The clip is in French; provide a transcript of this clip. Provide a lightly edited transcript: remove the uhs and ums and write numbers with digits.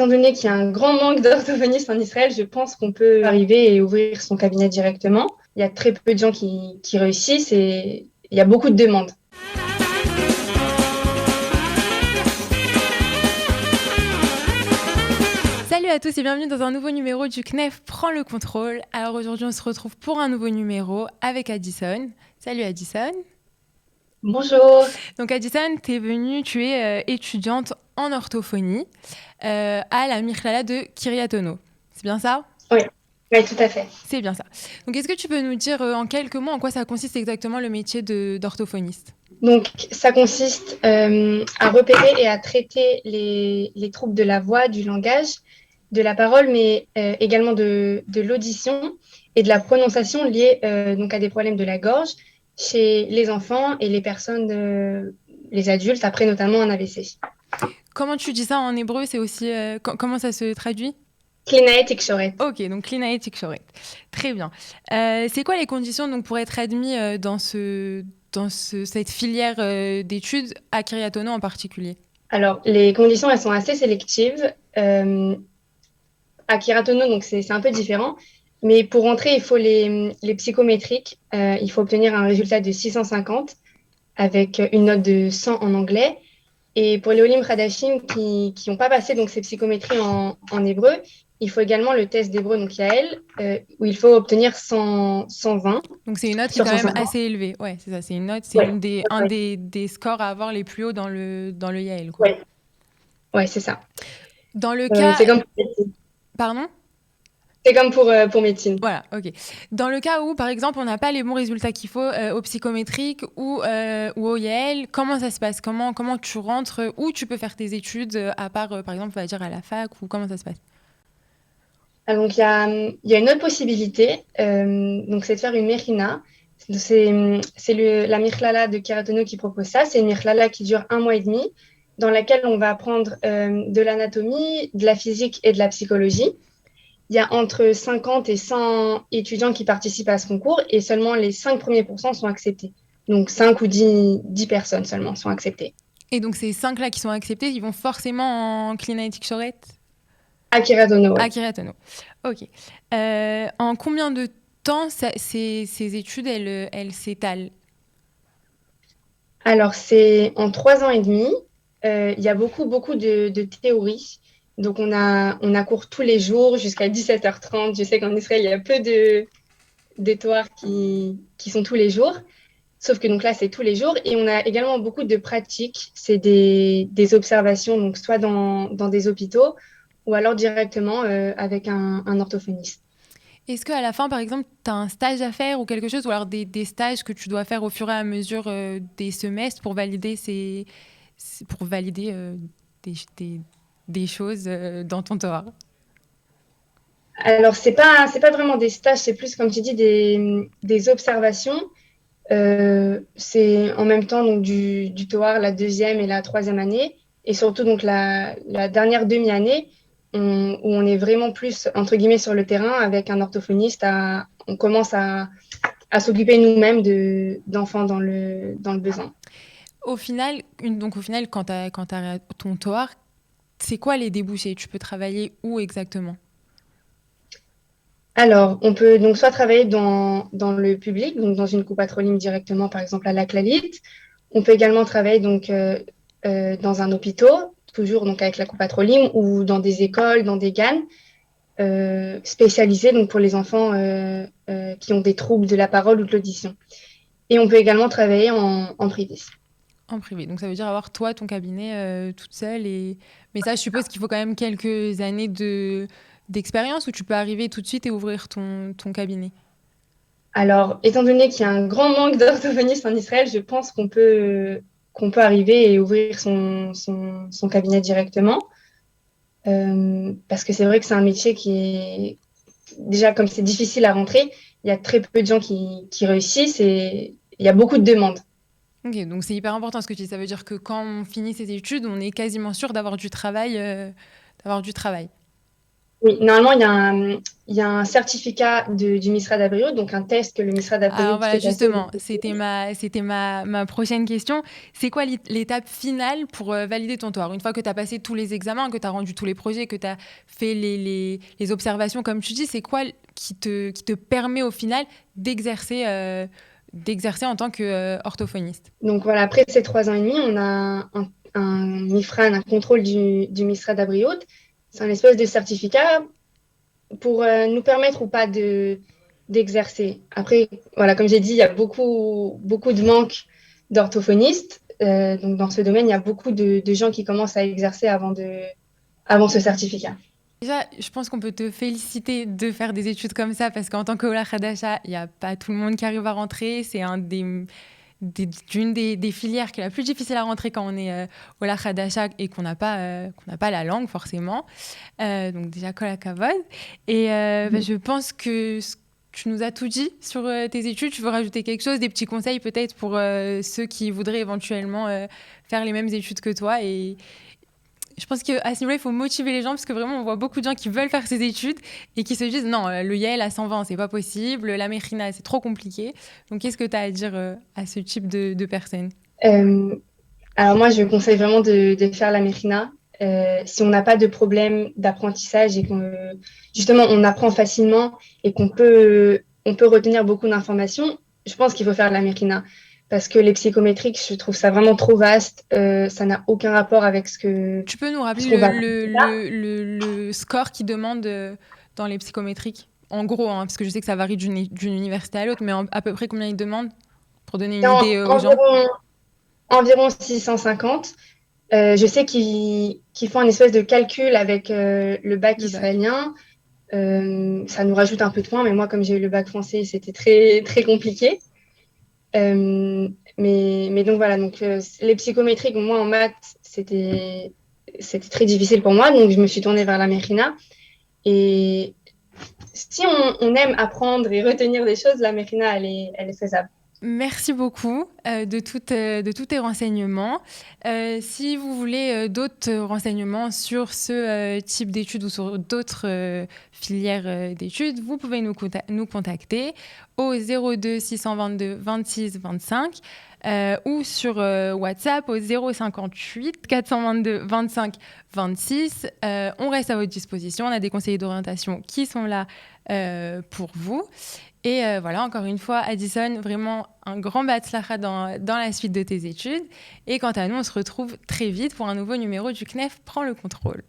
étant donné qu'il y a un grand manque d'orthophonistes en Israël, je pense qu'on peut arriver et ouvrir son cabinet directement. Il y a très peu de gens qui réussissent et il y a beaucoup de demandes. Salut à tous et bienvenue dans un nouveau numéro du CNEF Prends le contrôle. Alors aujourd'hui on se retrouve pour un nouveau numéro avec Addison. Salut Addison. Bonjour. Donc Addison, tu es étudiante en orthophonie à la Mirclala de Kiryat-Ono. C'est bien ça ? Oui, tout à fait. C'est bien ça. Donc est-ce que tu peux nous dire en quelques mots en quoi ça consiste exactement le métier d'orthophoniste ? Donc, ça consiste à repérer et à traiter les troubles de la voix, du langage, de la parole, mais également de l'audition et de la prononciation liés donc à des problèmes de la gorge chez les enfants et les personnes, les adultes, après notamment un AVC. Comment tu dis ça en hébreu ? C'est aussi comment ça se traduit ? Clinae Tikshoret. Ok, donc Clinae Tikshoret. Très bien. C'est quoi les conditions donc, pour être admis dans cette filière d'études à Kiryat-Ono en particulier ? Alors, les conditions, elles sont assez sélectives. À Kiryat-Ono, donc c'est un peu différent. Mais pour rentrer, il faut les psychométriques. Il faut obtenir un résultat de 650 avec une note de 100 en anglais. Et pour les Olim Hadashim qui n'ont pas passé donc, ces psychométries en hébreu, il faut également le test d'hébreu, donc Yael, où il faut obtenir 120. Donc c'est une note qui est sur quand même 150. assez élevée. Ouais, c'est ça, c'est une note, c'est Ouais, un des scores à avoir les plus hauts dans le Yael. Quoi. ouais, ouais, c'est ça. Dans le cas... C'est comme pour médecine. Pardon ? C'est comme pour médecine. Voilà, ok. Dans le cas où, par exemple, on n'a pas les bons résultats qu'il faut au psychométrique ou au Yael, comment ça se passe ? Comment tu rentres ? Où tu peux faire tes études, à part, par exemple, on va dire à la fac, ou comment ça se passe ? Donc, il y a une autre possibilité, donc c'est de faire une Mechina. C'est la Mirclala de Kiryat-Ono qui propose ça. C'est une Mirclala qui dure 1 mois et demi, dans laquelle on va apprendre de l'anatomie, de la physique et de la psychologie. Il y a entre 50 et 100 étudiants qui participent à ce concours et seulement les 5 premiers pourcents sont acceptés. Donc 5 ou 10 personnes seulement sont acceptées. Et donc ces 5-là qui sont acceptés, ils vont forcément en Clinae Tikshoret ? À Kiryat-Ono, À ouais. Kiryat-Ono. Ok. En combien de temps ces études, elles s'étalent ? Alors, c'est en 3 ans et demi. Il y a beaucoup de théorie. Donc, on a cours tous les jours jusqu'à 17h30. Je sais qu'en Israël, il y a peu d'étoiles qui sont tous les jours. Sauf que donc là, c'est tous les jours. Et on a également beaucoup de pratiques. C'est des observations, donc soit dans des hôpitaux ou alors directement avec un orthophoniste. Est-ce qu'à la fin, par exemple, tu as un stage à faire ou quelque chose, ou alors des stages que tu dois faire au fur et à mesure des semestres pour valider, des choses dans ton Torah ? Alors, c'est pas vraiment des stages, c'est plus, comme tu dis, des observations. C'est en même temps donc, du Tohar, la 2e et la 3e année, et surtout donc la dernière demi-année, où on est vraiment plus, entre guillemets, sur le terrain avec un orthophoniste. On commence à s'occuper nous-mêmes d'enfants dans le besoin. Au final, quand tu as ton Torah, c'est quoi les débouchés ? Tu peux travailler où exactement ? Alors, on peut donc soit travailler dans le public, donc dans une coupe Trolim directement, par exemple à la Clalit. On peut également travailler donc dans un hôpital, toujours donc avec la coupe Trolim, ou dans des écoles, dans des GAN spécialisés donc pour les enfants qui ont des troubles de la parole ou de l'audition. Et on peut également travailler en privé. En privé. Donc ça veut dire avoir toi ton cabinet toute seule. Mais ça, je suppose qu'il faut quand même quelques années d'expérience où tu peux arriver tout de suite et ouvrir ton cabinet. Alors, étant donné qu'il y a un grand manque d'orthophonistes en Israël, je pense qu'on peut arriver et ouvrir son cabinet directement. Parce que c'est vrai que c'est un métier qui est... Déjà, comme c'est difficile à rentrer, il y a très peu de gens qui réussissent et il y a beaucoup de demandes. Ok, donc c'est hyper important ce que tu dis. Ça veut dire que quand on finit ses études, on est quasiment sûr d'avoir du travail. Oui, normalement, il y a un certificat du MISRA d'Abreo, donc un test que le MISRA Alors d'Abreo voilà, fait passer. justement, c'était ma prochaine question. C'est quoi l'étape finale pour valider ton tort? Une fois que tu as passé tous les examens, que tu as rendu tous les projets, que tu as fait les observations, comme tu dis, c'est quoi qui te permet au final d'exercer d'exercer en tant qu'orthophoniste? Donc voilà, après ces 3 ans et demi, on a un MIFRAN, un contrôle du MISRA d'Abreo. C'est un espèce de certificat pour nous permettre ou pas d'exercer. Après, voilà, comme j'ai dit, il y a beaucoup de manque d'orthophonistes. Donc dans ce domaine, il y a beaucoup de gens qui commencent à exercer avant ce certificat. Déjà, je pense qu'on peut te féliciter de faire des études comme ça parce qu'en tant qu'Ola Khadasha, il n'y a pas tout le monde qui arrive à rentrer. C'est d'une des filières qui est la plus difficile à rentrer quand on est Ola Khadasha et qu'on n'a pas la langue forcément. Donc déjà, Kola Kavod. Et je pense que tu nous as tout dit sur tes études. Tu veux rajouter quelque chose, des petits conseils peut-être pour ceux qui voudraient éventuellement faire les mêmes études que toi et je pense qu'à ce niveau-là, il faut motiver les gens parce que vraiment, on voit beaucoup de gens qui veulent faire ces études et qui se disent non, le Yale à 120, c'est pas possible, la Mechina, c'est trop compliqué. Donc, qu'est-ce que tu as à dire à ce type de personnes? Euh, alors moi, je conseille vraiment de faire la Mérina. Si on n'a pas de problème d'apprentissage et qu'on justement on apprend facilement et on peut retenir beaucoup d'informations, je pense qu'il faut faire la Mérina. Parce que les psychométriques, je trouve ça vraiment trop vaste. Ça n'a aucun rapport avec Tu peux nous ce rappeler qu'on va. le score qu'ils demandent dans les psychométriques? En gros, hein, parce que je sais que ça varie d'une université à l'autre, mais à peu près combien ils demandent pour donner une idée aux gens? Environ 650. Je sais qu'ils font un espèce de calcul avec le bac Le bac. israélien. Ça nous rajoute un peu de points, mais moi, comme j'ai eu le bac français, c'était très, très compliqué. Mais donc voilà, donc, les psychométriques, moi en maths, c'était très difficile pour moi, donc je me suis tournée vers la Mérina. Et si on aime apprendre et retenir des choses, la Mérina, elle est faisable. Merci beaucoup de tous tes renseignements. Si vous voulez d'autres renseignements sur ce type d'études ou sur d'autres filières d'études, vous pouvez nous contacter au 02 622 26 25 ou sur WhatsApp au 058 422 25 26. On reste à votre disposition. On a des conseillers d'orientation qui sont là pour vous. Et voilà, encore une fois, Addison, vraiment un grand batzlacha dans la suite de tes études. Et quant à nous, on se retrouve très vite pour un nouveau numéro du CNEF Prends le contrôle.